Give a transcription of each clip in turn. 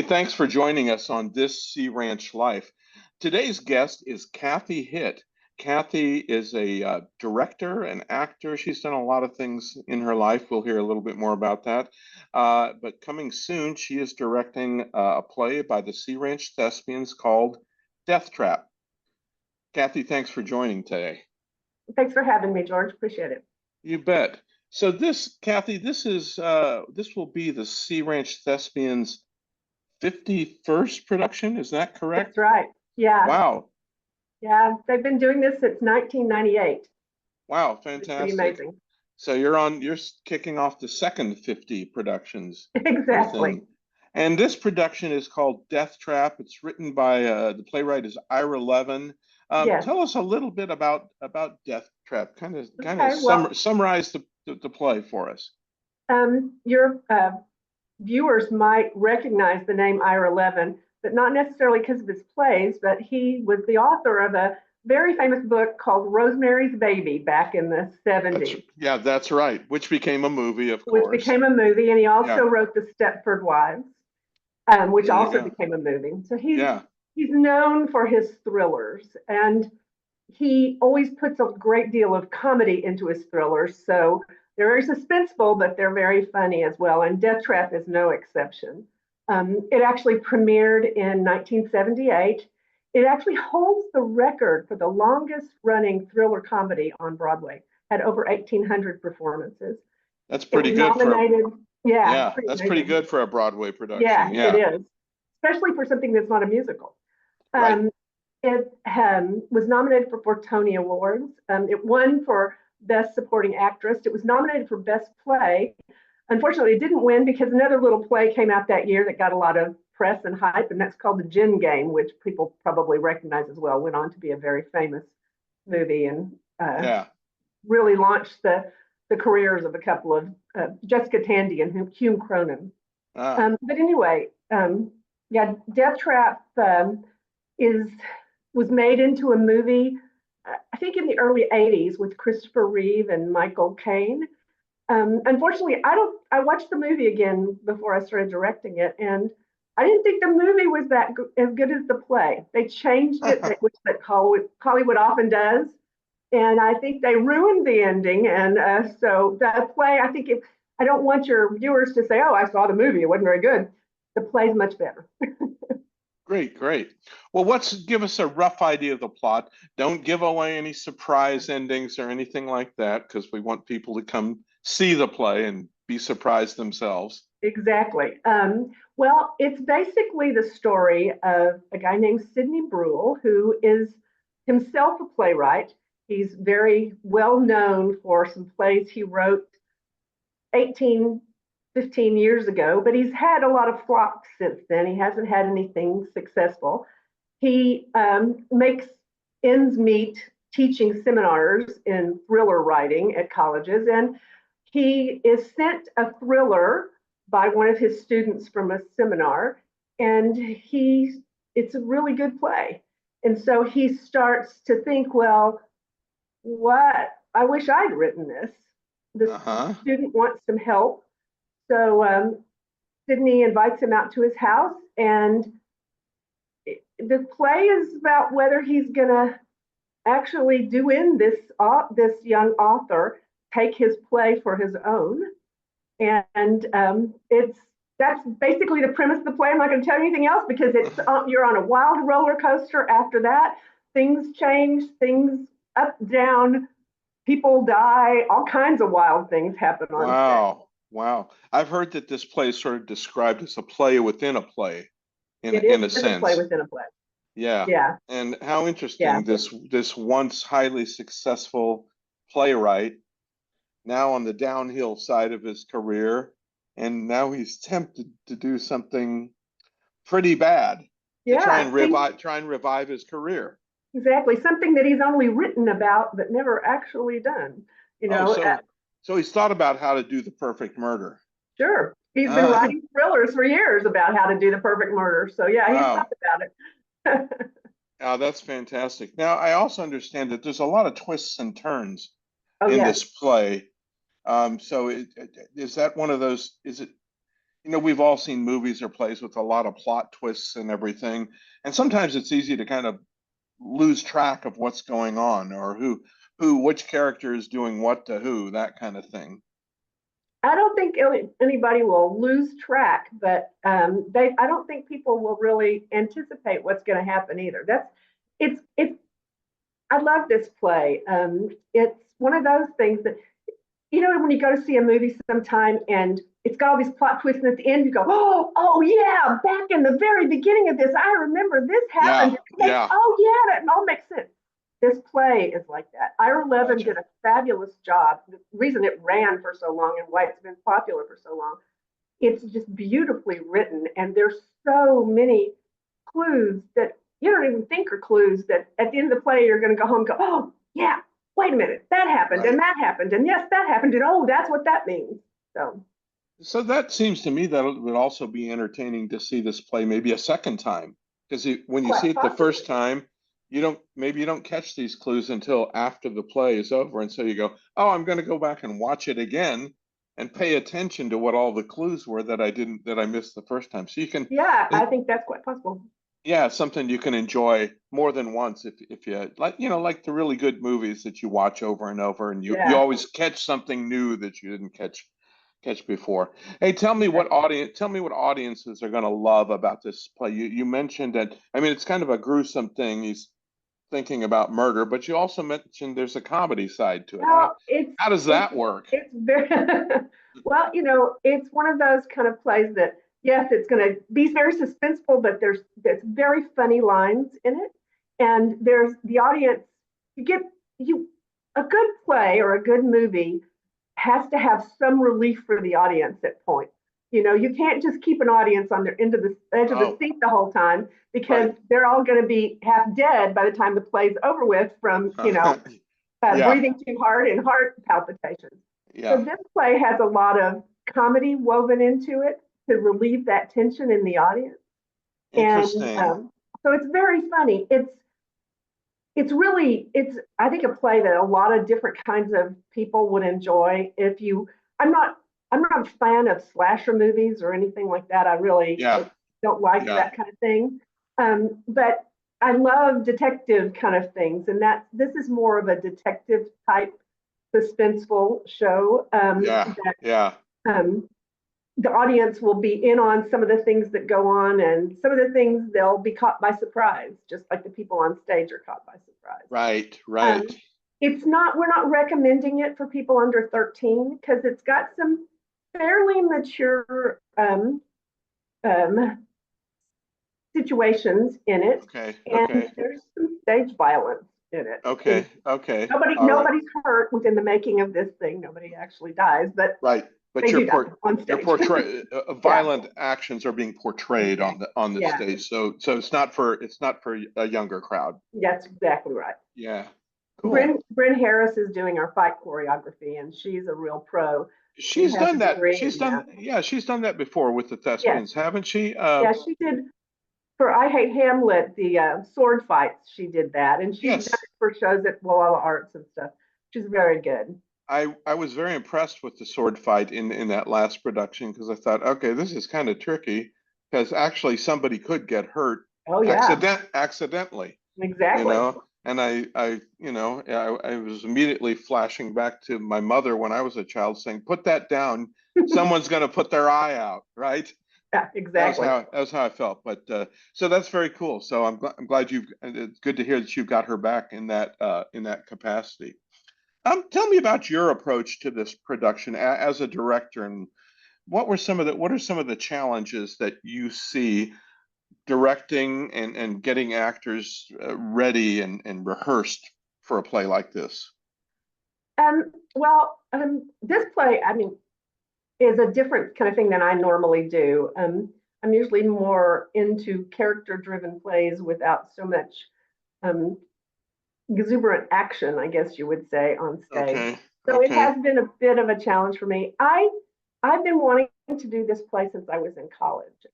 thanks for joining us on This Sea Ranch Life. Today's guest is Kathye Hitt. Kathye is a director and actor. She's done a lot of things in her life. We'll hear a little bit more about that. But coming soon, she is directing a play by the Sea Ranch Thespians called Deathtrap. Kathye, thanks for joining today. Thanks for having me, George. Appreciate it. You bet. So Kathye, this will be the Sea Ranch Thespians' 51st production. Is that correct? That's right. Yeah. Wow. Yeah, they've been doing this since 1998. Wow, fantastic. It's pretty amazing. So you're kicking off the second 50 productions. Exactly. And this production is called Deathtrap. It's written by the playwright is Ira Levin. Yes. Tell us a little bit about Deathtrap. Kind of well, summarize the play for us. Your viewers might recognize the name Ira Levin, but not necessarily because of his plays, but he was the author of a very famous book called Rosemary's Baby back in the 70s. That's right, which became a movie, of course. Which became a movie, and he also wrote The Stepford Wives, which also became a movie. So he's known for his thrillers, and he always puts a great deal of comedy into his thrillers. So they're very suspenseful, but they're very funny as well. And Deathtrap is no exception. It actually premiered in 1978. It actually holds the record for the longest running thriller comedy on Broadway. Had over 1,800 performances. That's pretty good. That's pretty good for a Broadway production. Yeah, it is, especially for something that's not a musical. Right. It was nominated for 4 Tony Awards. It won for Best Supporting Actress. It was nominated for Best Play. Unfortunately, it didn't win because another little play came out that year that got a lot of press and hype, and that's called The Gin Game, which people probably recognize as well. Went on to be a very famous movie and really launched the careers of a couple of Jessica Tandy and Hume Cronin. But anyway, Deathtrap was made into a movie, I think in the early 80s with Christopher Reeve and Michael Caine. Unfortunately, I watched the movie again before I started directing it, and I didn't think the movie was as good as the play. They changed it, which that Hollywood often does, and I think they ruined the ending. And so the play, I don't want your viewers to say, "Oh, I saw the movie; it wasn't very good." The play's much better. Great. Well, give us a rough idea of the plot. Don't give away any surprise endings or anything like that, because we want people to come see the play and be surprised themselves. Exactly. Well, it's basically the story of a guy named Sidney Bruhl, who is himself a playwright. He's very well known for some plays he wrote 15 years ago, but he's had a lot of flops since then. He hasn't had anything successful. He makes ends meet teaching seminars in thriller writing at colleges, and he is sent a thriller by one of his students from a seminar, and it's a really good play. And so he starts to think, well, I wish I'd written this. The student wants some help. So Sidney invites him out to his house, and the play is about whether he's going to actually do in this young author take his play for his own. And that's basically the premise of the play. I'm not going to tell you anything else because you're on a wild roller coaster after that. Things change, things up, down, people die, all kinds of wild things happen on stage. Wow. I've heard that this play is sort of described as a play within a play, in a sense. A play within a play. Yeah. And how interesting, this once highly successful playwright, now on the downhill side of his career, and now he's tempted to do something pretty bad to try and revive his career. Exactly, something that he's only written about but never actually done. So he's thought about how to do the perfect murder. Sure, he's been writing thrillers for years about how to do the perfect murder. So yeah, he's thought about it. Oh, that's fantastic. Now, I also understand that there's a lot of twists and turns in this play. So is that one of those? Is we've all seen movies or plays with a lot of plot twists and everything, and sometimes it's easy to kind of lose track of what's going on, or which character is doing what to who, that kind of thing. I don't think anybody will lose track, but I don't think people will really anticipate what's going to happen either. It's. I love this play. It's one of those things that, when you go to see a movie sometime and it's got all these plot twists, and at the end you go, oh yeah, back in the very beginning of this, I remember this Yeah, happened. yeah. Oh yeah, that all makes sense. This play is like that. Ira Levin Gotcha. did a fabulous job. The reason it ran for so long and why it's been popular for so long, it's just beautifully written, and there's so many clues that you don't even think are clues, that at the end of the play you're going to go home and go, oh yeah, wait a minute, that happened and Right. that happened and yes, that happened, and oh, that's what that means. So So that seems to me that it would also be entertaining to see this play maybe a second time, because when you see quite it the possibly. first time, you don't catch these clues until after the play is over, and so you go, oh, I'm going to go back and watch it again and pay attention to what all the clues were that I missed the first time. So you can, Yeah, I think that's quite possible. yeah, something you can enjoy more than once if you like, like the really good movies that you watch over and over, and you Yeah, always catch something new that you didn't catch before. Hey, exactly. tell me what audiences are going to love about this play. You mentioned that, I mean, it's kind of a gruesome thing. He's thinking about murder, but you also mentioned there's a comedy side to it. Well, it's How does it's that work? it's very well, it's one of those kind of plays that, yes, it's going to be very suspenseful, but there's very funny lines in it, and there's the audience. You get you A good play or a good movie has to have some relief for the audience at points. You can't just keep an audience on their end of the edge of the Oh, seat the whole time, because right. they're all going to be half dead by the time the play's over with from Yeah, breathing too hard and heart palpitations. So yeah. this play has a lot of comedy woven into it to relieve that tension in the audience, and Interesting. so it's very funny. It's I think a play that a lot of different kinds of people would enjoy. If you, I'm not I'm not a fan of slasher movies or anything like that. I really Yeah, don't like yeah. that kind of thing. But I love detective kind of things, and this is more of a detective type suspenseful show, Yeah, that yeah. um, the audience will be in on some of the things that go on, and some of the things they'll be caught by surprise, just like the people on stage are caught by surprise. Right, right. Um, we're not recommending it for people under 13, because it's got some fairly mature um, situations in it, Okay, and okay, there's some stage violence in it. okay, okay. All right. Nobody's hurt within the making of this thing. Nobody actually dies, but Right. But they do die on your stage. portray Yeah, violent actions are being portrayed exactly. on the Yeah, stage. So it's not for a younger crowd. that's exactly right. Yeah. Cool. Bryn Harris is doing our fight choreography, and she's a real pro. She She's has a done that. degree in that. She's done that before with the Yes, Thespians, haven't she? yeah, she did for I Hate Hamlet, the sword fights. She did that, and she's done Yes. it for shows at Walla Arts and stuff. She's very good. I was very impressed with the sword fight in that last production, because I thought, okay, this is kind of tricky, because actually somebody could get hurt Oh yeah, accidentally, exactly. and I was immediately flashing back to my mother when I was a child, saying, put that down, someone's going to put their eye out, right? Yeah, exactly. That was how I felt. But so that's very cool. So I'm glad it's good to hear that you've got her back in that capacity. Tell me about your approach to this production as a director, and what are some of the challenges that you see directing and getting actors ready and rehearsed for a play like this? Well, this play, I mean, is a different kind of thing than I normally do. I'm usually more into character-driven plays without so much um, exuberant action, I guess you would say, on stage. Okay, So it okay, has been a bit of a challenge for me. I've been wanting to do this play since I was in college.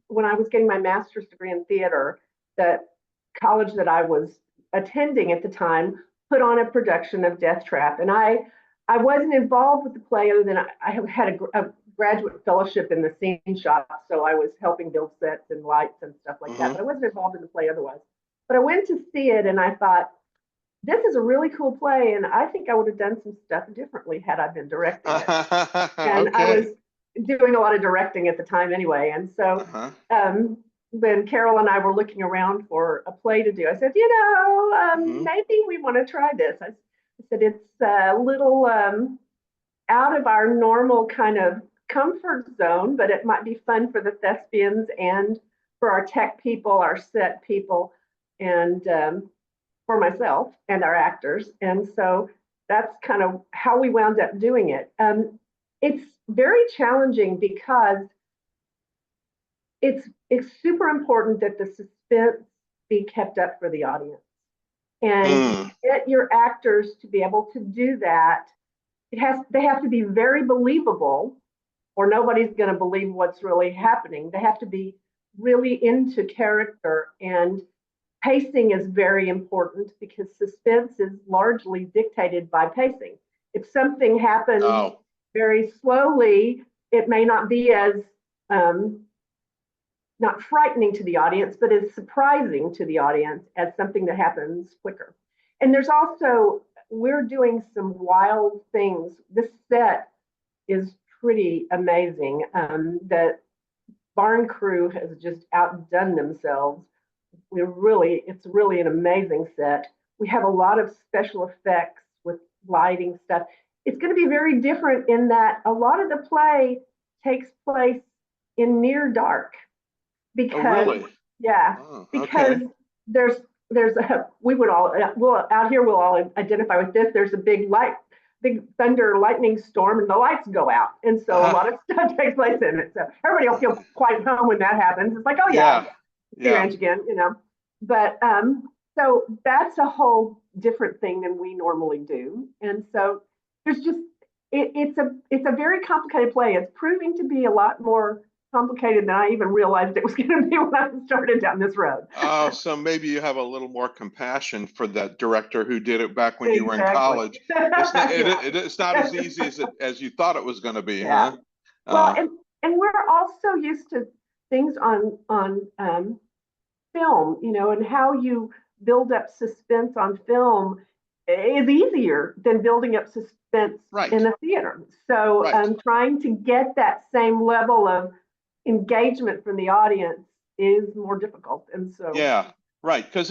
When I was getting my master's degree in theater, the college that I was attending at the time put on a production of Deathtrap, and I wasn't involved with the play other than I had a graduate fellowship in the scene shop, so I was helping build sets and lights and stuff like that, Hmm. but I wasn't involved in the play otherwise. But I went to see it and I thought, this is a really cool play, and I think I would have done some stuff differently had I been directing it. And I was Okay. doing a lot of directing at the time anyway. And so Uh-huh. when Carol and I were looking around for a play to do, I said, Hmm. maybe we want to try this. I said, it's a little out of our normal kind of comfort zone, but it might be fun for the thespians and for our tech people, our set people, and for myself and our actors. And so that's kind of how we wound up doing it. It's very challenging because it's super important that the suspense be kept up for the audience. And to Mm. get your actors to be able to do that, they have to be very believable, or nobody's going to believe what's really happening. They have to be really into character, and pacing is very important because suspense is largely dictated by pacing. If something happens Oh, very slowly, it may not be as um, not frightening to the audience, but as surprising to the audience as something that happens quicker. And there's also, we're doing some wild things. This set is pretty amazing. The barn crew has just outdone themselves. It's really an amazing set. We have a lot of special effects with lighting stuff. It's going to be very different in that a lot of the play takes place in near dark oh, because, really? yeah, Oh, because okay. there's there's a we would all well out here we'll all identify with this. There's a big thunder lightning storm and the lights go out, and so a Uh-huh. lot of stuff takes place in it. So everybody will feel quite home when that happens. It's like, oh yeah, Yeah. Sea Yeah. Ranch again. But so that's a whole different thing than we normally do, and so there's just it's a very complicated play. It's proving to be a lot more complicated than I even realized it was going to be when I started down this road. Oh, so maybe you have a little more compassion for that director who did it back when you were in Exactly. college. Yeah. It's not as easy as you thought it was going to be, Yeah. huh? Well, Uh, and we're also used to things on film, and how you build up suspense on film is easier than building up suspense in right, the theater. So right. trying to get that same level of engagement from the audience is more difficult. And so, Yeah, right. Because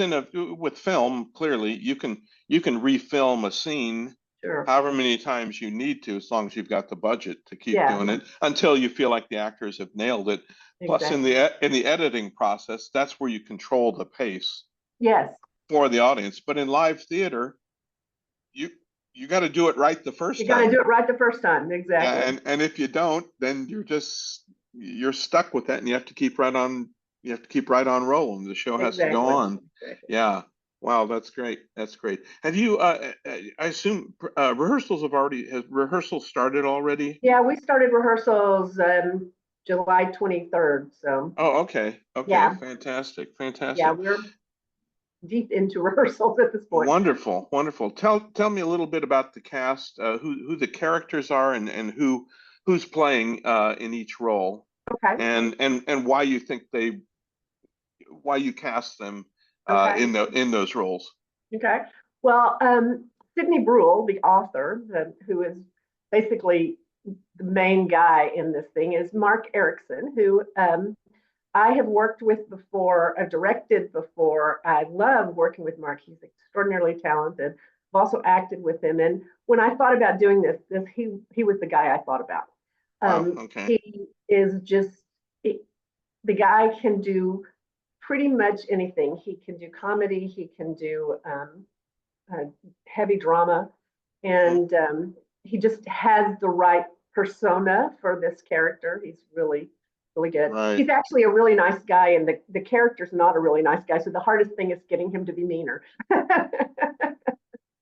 with film, clearly you can refilm a scene sure. however many times you need to, as long as you've got the budget to keep Yeah, doing it until you feel like the actors have nailed it. Plus, exactly. in the editing process, that's where you control the pace Yes, for the audience. But in live theater, you you got to do it right the you first got to time. do it right the first time. Yeah, Exactly. and if you don't, then you're stuck with that, and you have to keep right on rolling. The show has to go Exactly. on. Exactly. Yeah. Wow, that's great. That's great. Have you? I assume has rehearsals started already? Yeah, we started rehearsals July 23rd. So, Oh, okay. Okay. yeah, Fantastic. yeah, Fantastic. we're deep into rehearsals at this point. Wonderful. Wonderful. Tell me a little bit about the cast, who the characters are, and who's playing in each role, Okay. and why you cast them Okay. in those roles. Okay. Well, Sidney Bruhl, the author, who is basically the main guy in this thing, is Mark Erickson, who I have worked with before, I've directed before. I love working with Mark. He's extraordinarily talented. I've also acted with him. And when I thought about doing this he was the guy I thought about. Wow. Okay. He is just, he, the guy can do pretty much anything. He can do comedy, he can do uh, heavy drama, Hmm. and he just has the right persona for this character. He's really good. Right. He's actually a really nice guy, and the character's not a really nice guy. So the hardest thing is getting him to be meaner.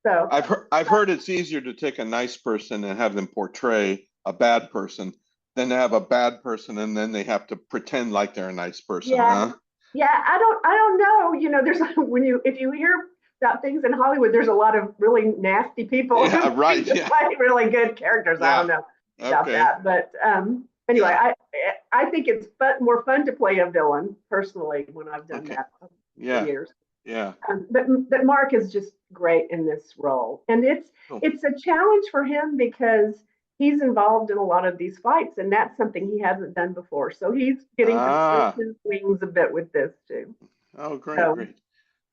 So I've heard it's easier to take a nice person and have them portray a bad person than to have a bad person and then they have to pretend like they're a nice person, yeah, huh? yeah. I don't know. There's when you if you hear about things in Hollywood, there's a lot of really nasty people who Yeah. Right. seem to Yeah. play really good characters. I don't Yeah. know about Okay. that, but Anyway, Yeah. I think it's more fun to play a villain personally when I've done Okay. that for Yeah. years. Yeah. But Mark is just great in this role, and Cool. it's a challenge for him because he's involved in a lot of these fights, and that's something he hasn't done before. So he's getting to spread Ah. his wings a bit with this too. Oh, great, So, great.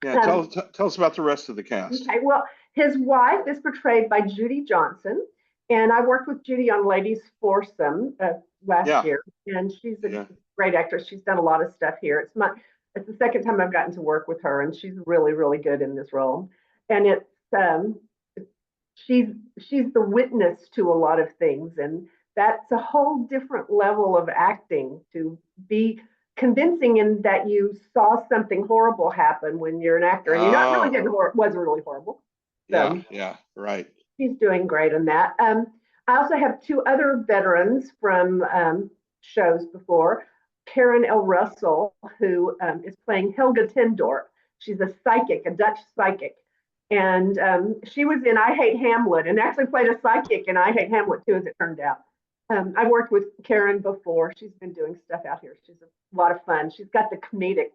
Yeah. um, Tell us about the rest of the cast. okay, well, his wife is portrayed by Judy Johnson, and I worked with Judy on Ladies Foursome last Yeah. year, and she's a Yeah. great actress. She's done a lot of stuff here. It's the second time I've gotten to work with her, and she's really really good in this role. And um, she's she's the witness to a lot of things, and that's a whole different level of acting to be convincing in that you saw something horrible happen when you're an actor and you know it really Oh. didn't wasn't really horrible. Yeah. So Yeah. Right. she's doing great in that. I also have two other veterans from shows before. Karen L. Russell, who is playing Helga Tendorp. She's a psychic, a Dutch psychic. And she was in I Hate Hamlet and actually played a psychic in I Hate Hamlet too, as it turned out. I worked with Karen before. She's been doing stuff out here. She's a lot of fun. She's got the comedic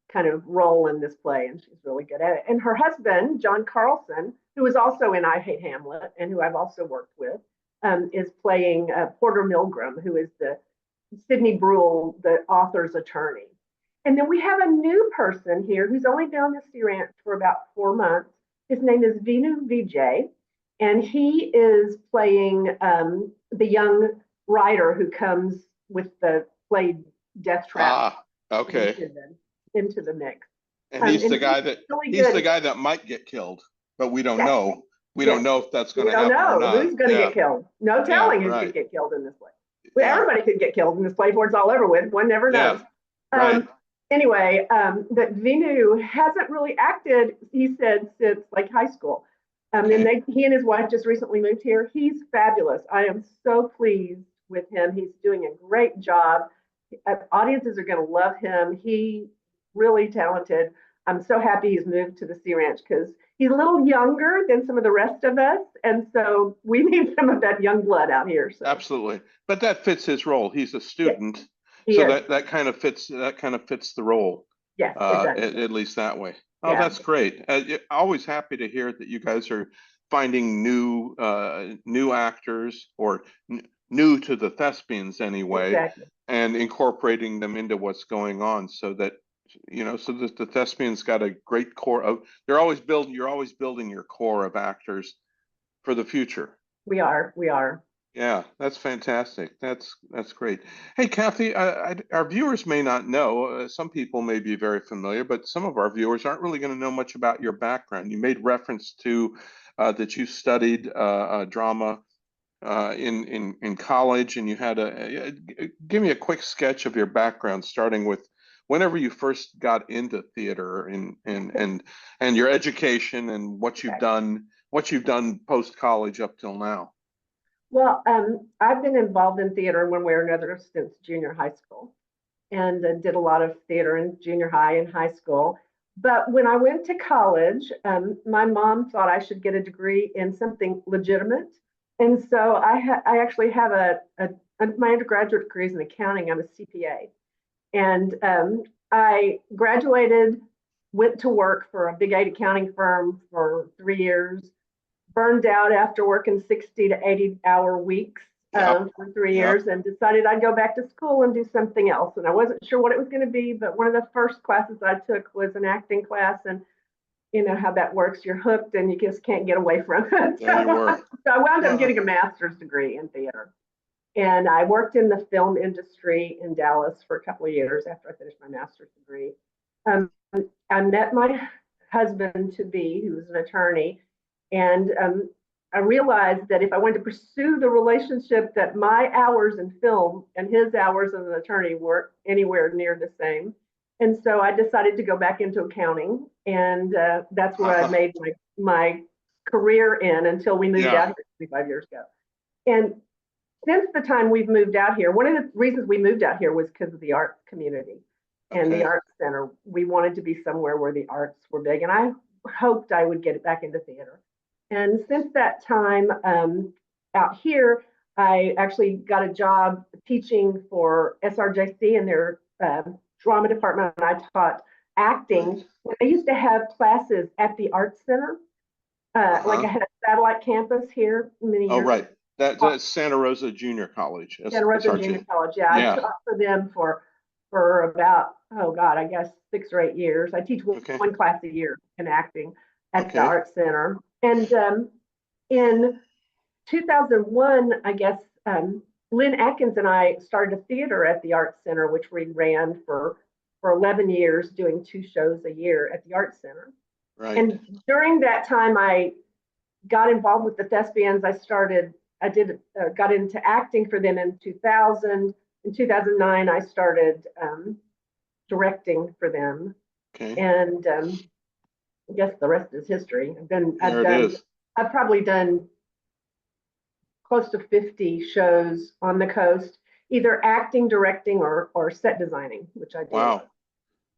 kind of role in this play, and she's really good at it. And her husband, John Carlson, who is also in I Hate Hamlet, and who I've also worked with, is playing Porter Milgram, who is the Sidney Brule, the author's attorney. And then we have a new person here who's only been on the Sea Ranch for about 4 months. His name is Vinu Vijay, and he is playing the young writer who comes with the played Deathtrap Ah. Okay. into the mix. And he's And the he's guy that really he's the good. guy that might get killed, but we don't Yes, know. We don't yes. know if that's going We to don't happen or know not. who's going to Yeah. get killed. No Yeah. telling who could Right. get killed in this play. Well, Yeah. everybody could get killed in this play before it's all over with. One never knows. Yeah. Right. Anyway, but Vinu hasn't really acted, he said, since like high school. And Okay. he and his wife just recently moved here. He's fabulous. I am so pleased with him. He's doing a great job. Audiences are going to love him. He really talented. I'm so happy he's moved to the Sea Ranch because he's a little younger than some of the rest of us, and so we need some of that young blood out here. So Absolutely. But that fits his role. He's a yes, student, he so is. that kind of fits the role, Yes, it does. at least that way. Oh, Yeah, that's great. Always happy to hear that you guys are finding new actors or new to the thespians anyway, exactly. and incorporating them into what's going on, so that so that the thespians got a great core of. You're always building your core of actors for the future. We are. We are. Yeah, that's fantastic. That's great. Hey, Kathye, our viewers may not know. Some people may be very familiar, but some of our viewers aren't really going to know much about your background. You made reference to that you studied drama in college, and you had give me a quick sketch of your background, starting with whenever you first got into theater and your education and Okay. what you've done post college up till now. Well, I've been involved in theater in one way or another since junior high school, and did a lot of theater in junior high and high school. But when I went to college, my mom thought I should get a degree in something legitimate, and so I actually have my undergraduate degree is in accounting. I'm a CPA, and I graduated, went to work for a big 8 accounting firm for 3 years, burned out after working 60 to 80-hour weeks Yep. for 3 years, Yep. and decided I'd go back to school and do something else. And I wasn't sure what it was going to be, but one of the first classes I took was an acting class. And you know how that works. You're hooked and you just can't get away from it. There you were. So I wound up Uh, getting a master's degree in theater. And I worked in the film industry in Dallas for a couple of years after I finished my master's degree. Um, I met my husband to be, who was an attorney, and I realized that if I wanted to pursue the relationship, that my hours in film and his hours as an attorney weren't anywhere near the same. And so I decided to go back into accounting, and that's where I made my career in until we moved yeah. out here 25 years ago. And since the time we've moved out here, one of the reasons we moved out here was because of the arts community and the Okay. arts center. We wanted to be somewhere where the arts were big, and I hoped I would get it back into theater. And since that time out here, I actually got a job teaching for SRJC in their drama department. And I taught acting. Right. They used to have classes at the Arts Center. Like I had a satellite campus here many Oh, years right. ago. That's Santa Rosa Junior College, Santa Rosa Junior SRG. College. Yeah, I Yeah. taught for them for about, oh God, I guess 6 or 8 years. I teach Okay. one class a year in acting at the Okay. Arts Center. And in 2001, I guess, Lynn Atkins and I started a theater at the Arts Center, which we ran for 11 years, doing 2 shows a year at the Arts Center. Right. And during that time, I got involved with the Thespians. Got into acting for them in 2000. In 2009, I started directing for them. Okay. And I guess the rest is history. There it is. I've probably done close to 50 shows on the coast, either acting, directing, or set designing, which I do. Wow.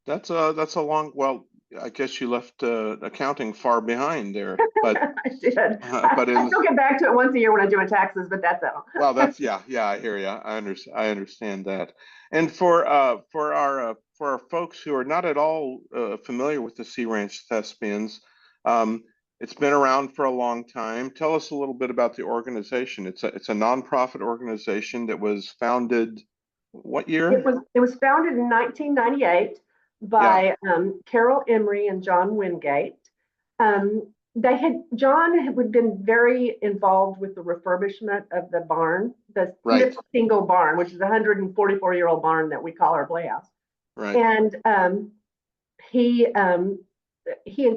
That's a long, well, I guess you left accounting far behind there, but I did. but I still get back to it once a year when I do my taxes, but that's all. well, that's yeah, I hear you. I understand that. And for our folks who are not at all familiar with the Sea Ranch Thespians, um, it's been around for a long time. Tell us a little bit about the organization. It's a nonprofit organization that was founded what year? It was founded in 1998 Yeah, by Carol Emery and John Wingate. John had been very involved with the refurbishment of the barn, the right, Smith Single barn, which is a 144-year-old barn that we call our playhouse. right. And he and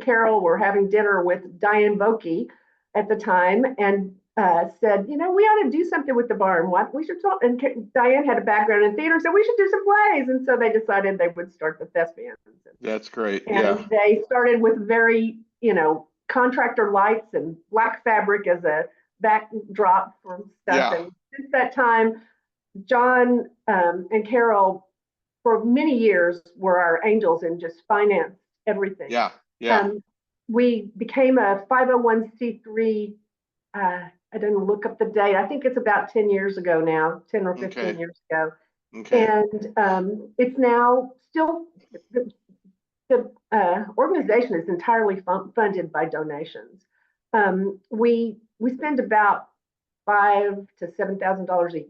Carol were having dinner with Diane Vokey at the time, and said, we ought to do something with the barn. What we should talk. And Diane had a background in theater, so we should do some plays. And so they decided they would start the Thespians. That's great. And Yeah, they started with very, contractor lights and black fabric as a backdrop for stuff. yeah, And since that time, John and Carol, for many years, were our angels and just financed everything. yeah, yeah. We became a 501c3. I didn't look up the date. I think it's about 10 years ago now, 10 or 15 Okay, years ago. okay. And it's now still, the organization is entirely funded by donations. We spend about $5,000 to $7,000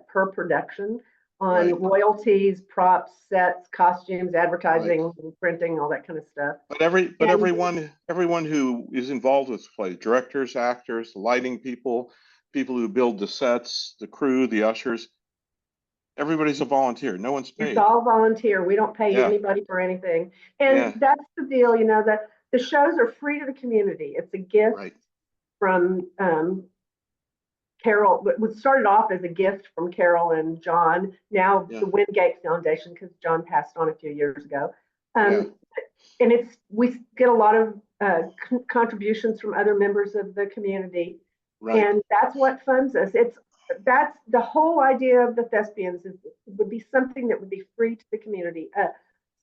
per production on Right, royalties, props, sets, costumes, right. advertising, printing, all that kind of stuff. But And everyone who is involved with play, directors, actors, lighting people, people who build the sets, the crew, the ushers, everybody's a volunteer. No one's it's paid. all volunteer. We don't pay Yeah, anybody for anything. And yeah, that's the deal, that the shows are free to the community. It's a gift right. from Carol. It started off as a gift from Carol and John, now Yeah, the Wingate Foundation, because John passed on a few years ago. yeah, And we get a lot of contributions from other members of the community. right, And that's what funds us. That's the whole idea of the Thespians would be something that would be free to the community,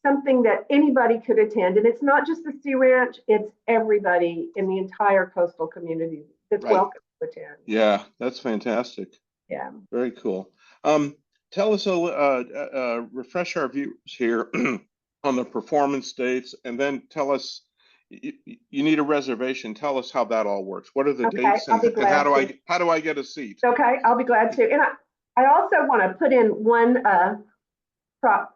something that anybody could attend. And it's not just the Sea Ranch, it's everybody in the entire coastal community that's right. welcome to attend. Yeah, that's fantastic. Yeah. Very cool. Tell us refresh our viewers here on the performance dates, and then tell us you need a reservation. Tell us how that all works. What are the Okay, dates, I'll be and glad to. how do I get a seat? Okay, I'll be glad to. And I also want to put in one prop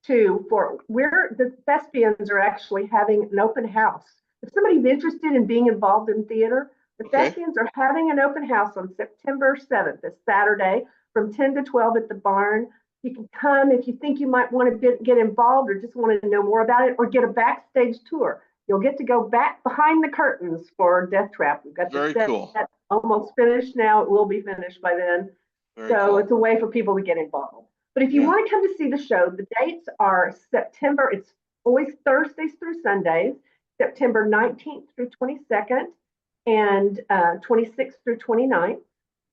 too the Thespians are actually having an open house. If somebody's interested in being involved in theater, the Okay, Thespians are having an open house on September 7th, this Saturday, from 10 to 12 at the barn. You can come if you think you might want to get involved or just want to know more about it, or get a backstage tour. You'll get to go back behind the curtains for Deathtrap. We've got the very set cool. almost finished now. It will be finished by then. Very So cool. it's a way for people to get involved. But if you Yeah, want to come to see the show, the dates are September, it's always Thursdays through Sundays, September 19th through 22nd, and 26th through 29th.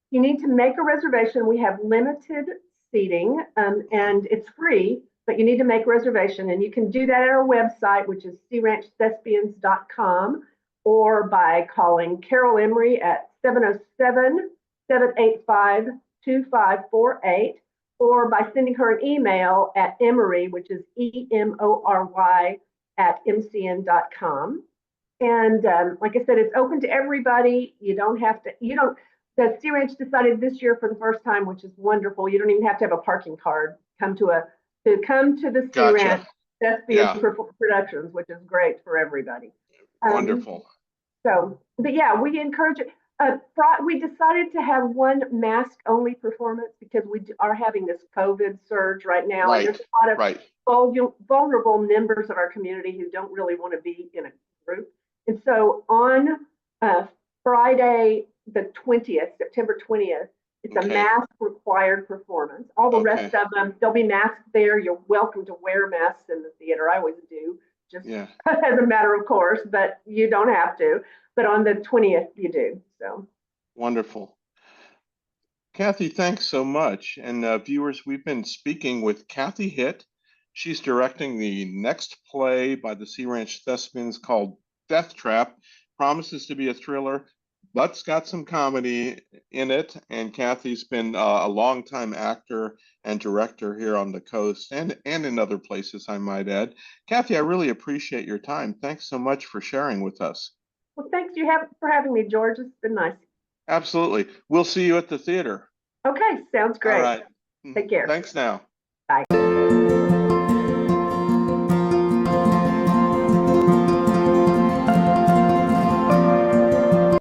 You need to make a reservation. We have limited seating, and it's free, but you need to make a reservation. And you can do that at our website, which is searanchthespians.com, or by calling Carol Emery at 707-785-3300. 2548, or by sending her an email at Emory, which is EMORY @MCN.com. And like I said, it's open to everybody. You don't have to, the Sea Ranch decided this year for the first time, which is wonderful. You don't even have to have a parking card. Come to the Sea Ranch Gotcha. Thespians Yeah. Productions, which is great for everybody. Wonderful. But yeah, we encourage it. We decided to have one mask-only performance because we are having this COVID surge right now, and there's a lot of Right. vulnerable members of our community who don't really want to be in a group. And so on Friday, the 20th, September 20th, it's a mask required performance. All the rest of them, there'll be masks there. You're welcome to wear masks in the theater. I always do, just as a matter of course, but you don't have to. But on the 20th, you do. So wonderful. Kathye, thanks so much. And viewers, we've been speaking with Kathye Hitt. She's directing the next play by the Sea Ranch Thespians called Deathtrap. Promises to be a thriller, but's got some comedy in it. And Kathye's been a longtime actor and director here on the coast and in other places, I might add. Kathye, I really appreciate your time. Thanks so much for sharing with us. Well, thanks for having me, George. It's been nice. Absolutely. We'll see you at the theater. Okay, sounds great. All right. Take care. Thanks now.